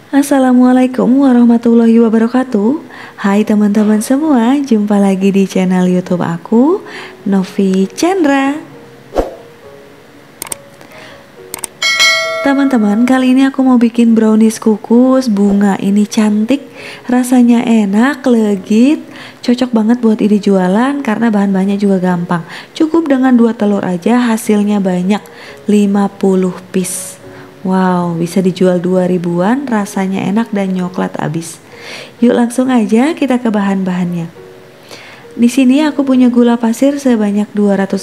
Assalamualaikum warahmatullahi wabarakatuh. Hai teman-teman semua, jumpa lagi di channel YouTube aku, Novi Chandra. Teman-teman, kali ini aku mau bikin brownies kukus bunga. Ini cantik, rasanya enak, legit, cocok banget buat ide jualan karena bahan-bahannya juga gampang. Cukup dengan 2 telur aja, hasilnya banyak, 50 piece. Wow, bisa dijual 2000-an, rasanya enak dan nyoklat abis. Yuk langsung aja kita ke bahan-bahannya. Di sini aku punya gula pasir sebanyak 400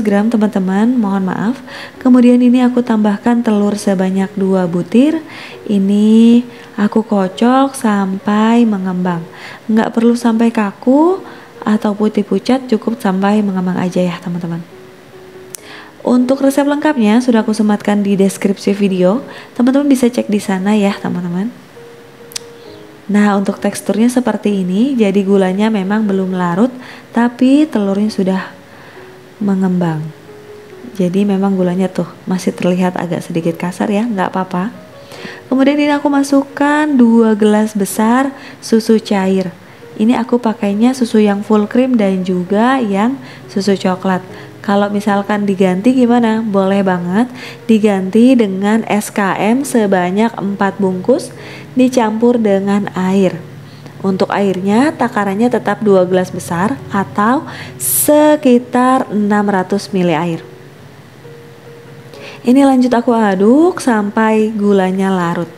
gram teman-teman, mohon maaf. Kemudian ini aku tambahkan telur sebanyak 2 butir. Ini aku kocok sampai mengembang. Nggak perlu sampai kaku atau putih pucat, cukup sampai mengembang aja ya teman-teman. Untuk resep lengkapnya sudah aku sematkan di deskripsi video. Teman-teman bisa cek di sana ya teman-teman. Nah, untuk teksturnya seperti ini, jadi gulanya memang belum larut, tapi telurnya sudah mengembang. Jadi memang gulanya tuh masih terlihat agak sedikit kasar ya, nggak apa-apa. Kemudian ini aku masukkan 2 gelas besar susu cair. Ini aku pakainya susu yang full cream dan juga yang susu coklat. Kalau misalkan diganti gimana? Boleh banget diganti dengan SKM sebanyak 4 bungkus dicampur dengan air. Untuk airnya takarannya tetap 2 gelas besar atau sekitar 600 ml air. Ini lanjut aku aduk sampai gulanya larut.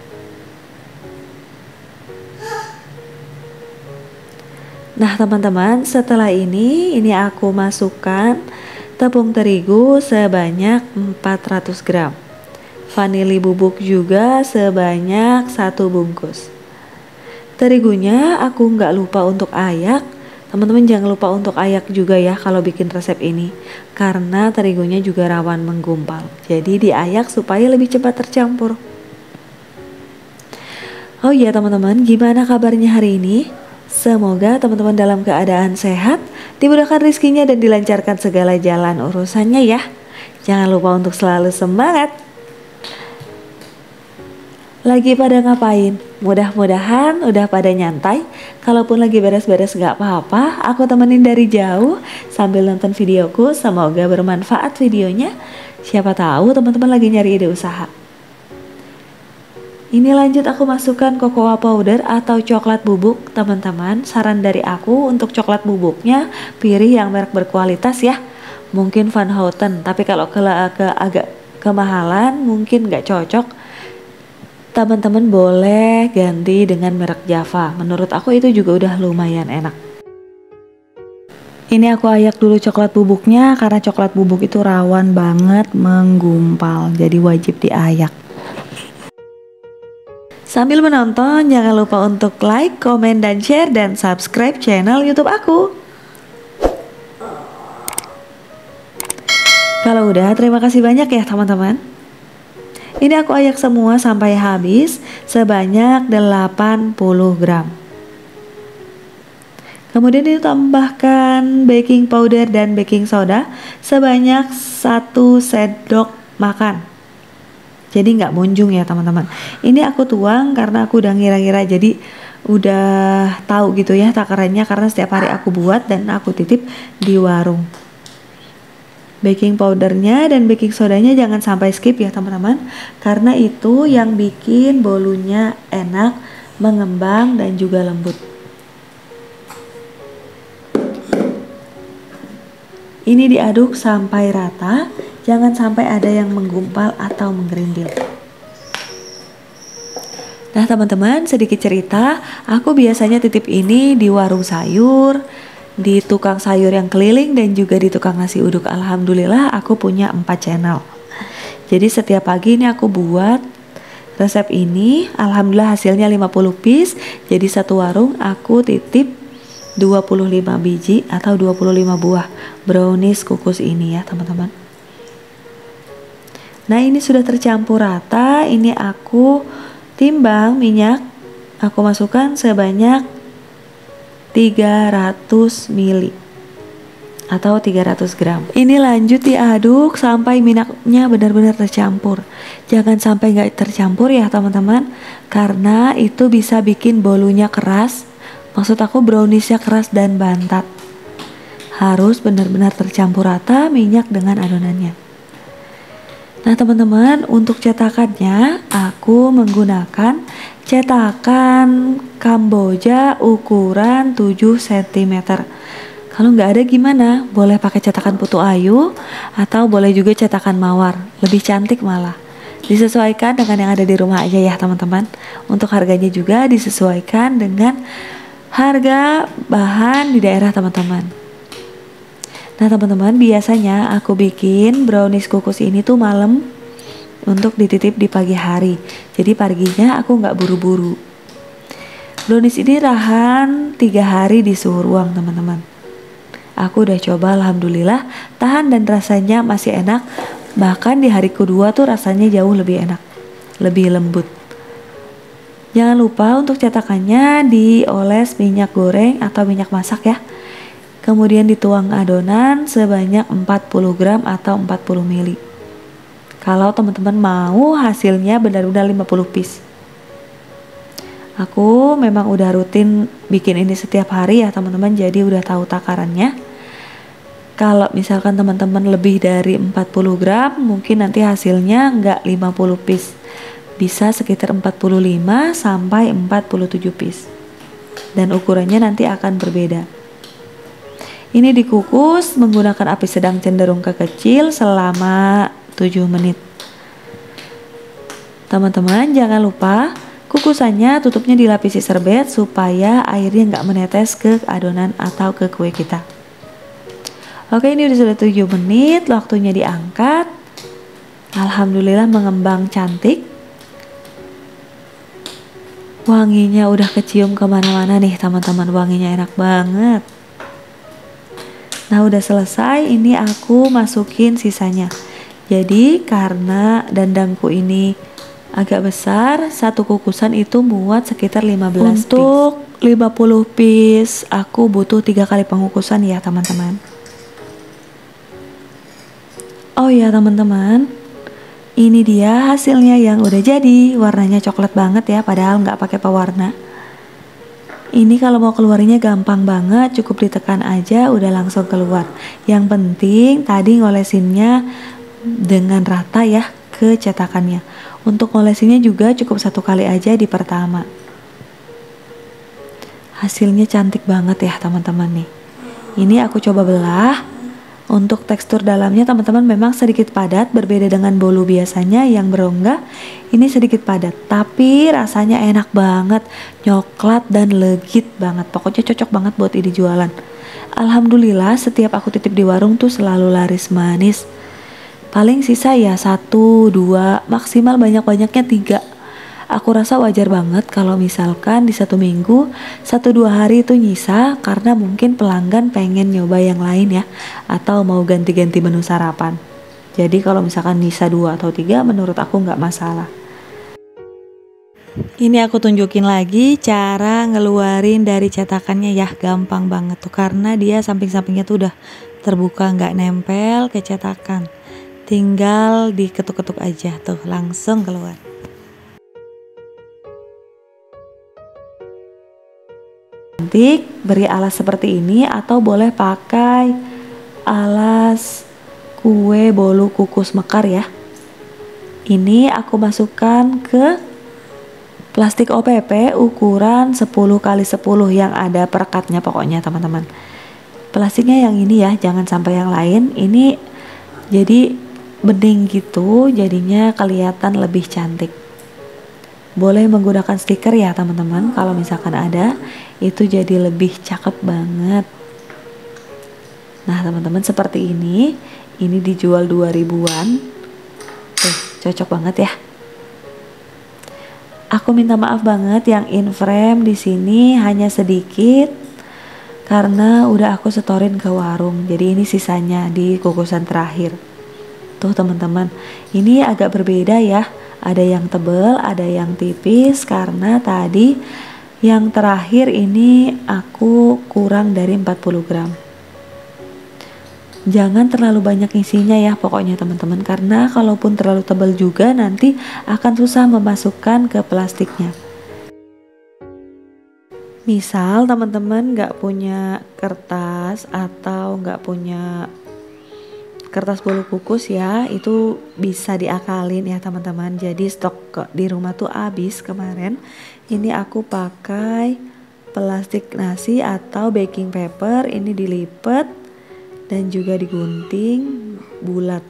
Nah teman-teman, setelah ini aku masukkan tepung terigu sebanyak 400 gram. Vanili bubuk juga sebanyak 1 bungkus. Terigunya aku nggak lupa untuk ayak. Teman-teman jangan lupa untuk ayak juga ya kalau bikin resep ini, karena terigunya juga rawan menggumpal. Jadi diayak supaya lebih cepat tercampur. Oh iya teman-teman, gimana kabarnya hari ini? Semoga teman-teman dalam keadaan sehat, dimudahkan rezekinya dan dilancarkan segala jalan urusannya ya. Jangan lupa untuk selalu semangat. Lagi pada ngapain? Mudah-mudahan udah pada nyantai. Kalaupun lagi beres-beres gak apa-apa, aku temenin dari jauh sambil nonton videoku. Semoga bermanfaat videonya. Siapa tahu teman-teman lagi nyari ide usaha. Ini lanjut aku masukkan cocoa powder atau coklat bubuk teman-teman. Saran dari aku untuk coklat bubuknya pilih yang merek berkualitas ya. Mungkin Van Houten, tapi kalau agak kemahalan mungkin nggak cocok. Teman-teman boleh ganti dengan merek Java. Menurut aku itu juga udah lumayan enak. Ini aku ayak dulu coklat bubuknya karena coklat bubuk itu rawan banget menggumpal. Jadi wajib diayak. Sambil menonton, jangan lupa untuk like, komen, dan share, dan subscribe channel YouTube aku. Kalau udah, terima kasih banyak ya teman-teman. Ini aku ayak semua sampai habis sebanyak 80 gram. Kemudian ditambahkan baking powder dan baking soda sebanyak 1 sendok makan. Jadi nggak munjung ya teman-teman. Ini aku tuang karena aku udah ngira-ngira, jadi udah tahu gitu ya takarannya karena setiap hari aku buat dan aku titip di warung. Baking powdernya dan baking sodanya jangan sampai skip ya teman-teman, karena itu yang bikin bolunya enak, mengembang dan juga lembut. Ini diaduk sampai rata, jangan sampai ada yang menggumpal atau menggerindil. Nah teman-teman, sedikit cerita, aku biasanya titip ini di warung sayur, di tukang sayur yang keliling, dan juga di tukang nasi uduk. Alhamdulillah aku punya 4 channel. Jadi setiap pagi ini aku buat resep ini. Alhamdulillah hasilnya 50 piece. Jadi satu warung aku titip 25 biji atau 25 buah brownies kukus ini ya teman-teman. Nah ini sudah tercampur rata. Ini aku timbang minyak, aku masukkan sebanyak 300 ml atau 300 gram. Ini lanjut diaduk sampai minyaknya benar-benar tercampur. Jangan sampai nggak tercampur ya teman-teman, karena itu bisa bikin bolunya keras. Maksud aku browniesnya keras dan bantat. Harus benar-benar tercampur rata minyak dengan adonannya. Nah teman-teman, untuk cetakannya aku menggunakan cetakan Kamboja ukuran 7 cm. Kalau nggak ada gimana? Boleh pakai cetakan Putu Ayu atau boleh juga cetakan Mawar. Lebih cantik malah. Disesuaikan dengan yang ada di rumah aja ya teman-teman. Untuk harganya juga disesuaikan dengan harga bahan di daerah teman-teman. Nah teman-teman, biasanya aku bikin brownies kukus ini tuh malam untuk dititip di pagi hari. Jadi paginya aku nggak buru-buru. Brownies ini tahan 3 hari di suhu ruang teman-teman. Aku udah coba, alhamdulillah tahan dan rasanya masih enak. Bahkan di hari kedua tuh rasanya jauh lebih enak, lebih lembut. Jangan lupa untuk cetakannya dioles minyak goreng atau minyak masak ya. Kemudian dituang adonan sebanyak 40 gram atau 40 ml. Kalau teman-teman mau hasilnya benar-benar 50 piece. Aku memang udah rutin bikin ini setiap hari ya teman-teman, jadi udah tahu takarannya. Kalau misalkan teman-teman lebih dari 40 gram, mungkin nanti hasilnya nggak 50 piece. Bisa sekitar 45 sampai 47 piece. Dan ukurannya nanti akan berbeda. Ini dikukus menggunakan api sedang cenderung ke kecil selama 7 menit. Teman-teman jangan lupa kukusannya tutupnya dilapisi serbet supaya airnya nggak menetes ke adonan atau ke kue kita. Oke, ini sudah 7 menit, waktunya diangkat. Alhamdulillah mengembang cantik. Wanginya udah kecium kemana-mana nih teman-teman, wanginya enak banget. Nah udah selesai, ini aku masukin sisanya. Jadi karena dandangku ini agak besar, satu kukusan itu muat sekitar 15 piece. Untuk 50 piece aku butuh 3 kali pengukusan ya teman-teman. Oh ya teman-teman, ini dia hasilnya yang udah jadi. Warnanya coklat banget ya, padahal nggak pakai pewarna. Ini kalau mau keluarnya gampang banget, cukup ditekan aja udah langsung keluar. Yang penting tadi ngolesinnya dengan rata ya ke cetakannya. Untuk ngolesinnya juga cukup 1 kali aja di pertama. Hasilnya cantik banget ya teman-teman nih. Ini aku coba belah. Untuk tekstur dalamnya teman-teman memang sedikit padat, berbeda dengan bolu biasanya yang berongga. Ini sedikit padat, tapi rasanya enak banget, coklat dan legit banget. Pokoknya cocok banget buat ide jualan. Alhamdulillah setiap aku titip di warung tuh selalu laris manis. Paling sisa ya 1, 2, maksimal banyak-banyaknya 3. Aku rasa wajar banget kalau misalkan di 1 minggu 1-2 hari itu nyisa, karena mungkin pelanggan pengen nyoba yang lain ya, atau mau ganti-ganti menu sarapan. Jadi kalau misalkan nyisa 2 atau 3 menurut aku nggak masalah. Ini aku tunjukin lagi cara ngeluarin dari cetakannya ya, gampang banget tuh karena dia samping-sampingnya tuh udah terbuka, nggak nempel ke cetakan. Tinggal diketuk-ketuk aja tuh langsung keluar. Cantik, beri alas seperti ini atau boleh pakai alas kue bolu kukus mekar ya. Ini aku masukkan ke plastik OPP ukuran 10 x 10 yang ada perekatnya pokoknya teman-teman. Plastiknya yang ini ya, jangan sampai yang lain. Ini jadi bening gitu, jadinya kelihatan lebih cantik. Boleh menggunakan stiker ya teman-teman, kalau misalkan ada, itu jadi lebih cakep banget. Nah teman-teman seperti ini dijual 2000-an. Cocok banget ya. Aku minta maaf banget yang in frame di sini hanya sedikit karena udah aku setorin ke warung. Jadi ini sisanya di kukusan terakhir. Tuh teman-teman, ini agak berbeda ya. Ada yang tebal, ada yang tipis karena tadi yang terakhir ini aku kurang dari 40 gram. Jangan terlalu banyak isinya ya pokoknya teman-teman, karena kalaupun terlalu tebal juga nanti akan susah memasukkan ke plastiknya. Misal teman-teman nggak punya kertas atau nggak punya kertas bolu kukus ya, itu bisa diakalin ya teman-teman. Jadi stok di rumah tuh habis kemarin. Ini aku pakai plastik nasi atau baking paper, ini dilipat dan juga digunting bulat,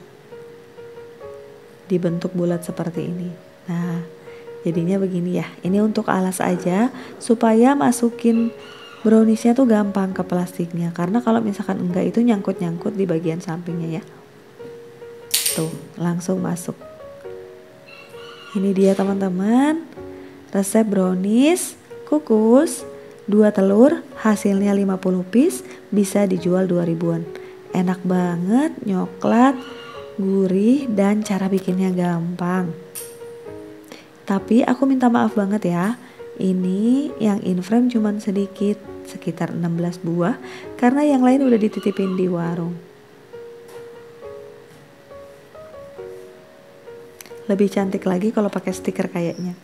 dibentuk bulat seperti ini. Nah, jadinya begini ya. Ini untuk alas aja supaya masukin browniesnya tuh gampang ke plastiknya, karena kalau misalkan enggak itu nyangkut-nyangkut di bagian sampingnya ya. Tuh, langsung masuk. Ini dia teman-teman, resep brownies kukus 2 telur, hasilnya 50 piece, bisa dijual 2000-an. Enak banget, nyoklat, gurih, dan cara bikinnya gampang. Tapi aku minta maaf banget ya, ini yang in frame cuman sedikit, sekitar 16 buah, karena yang lain udah dititipin di warung. Lebih cantik lagi kalau pakai stiker kayaknya.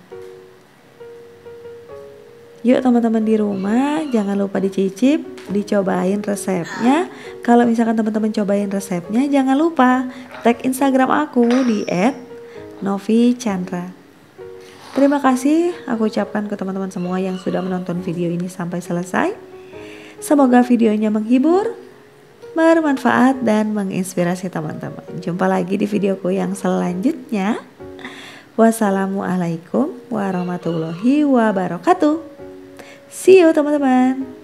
Yuk teman-teman di rumah, jangan lupa dicicip, dicobain resepnya. Kalau misalkan teman-teman cobain resepnya, jangan lupa tag Instagram aku di @novichandra. Terima kasih aku ucapkan ke teman-teman semua yang sudah menonton video ini sampai selesai. Semoga videonya menghibur, bermanfaat, dan menginspirasi teman-teman. Jumpa lagi di videoku yang selanjutnya. Wassalamualaikum warahmatullahi wabarakatuh. See you teman-teman.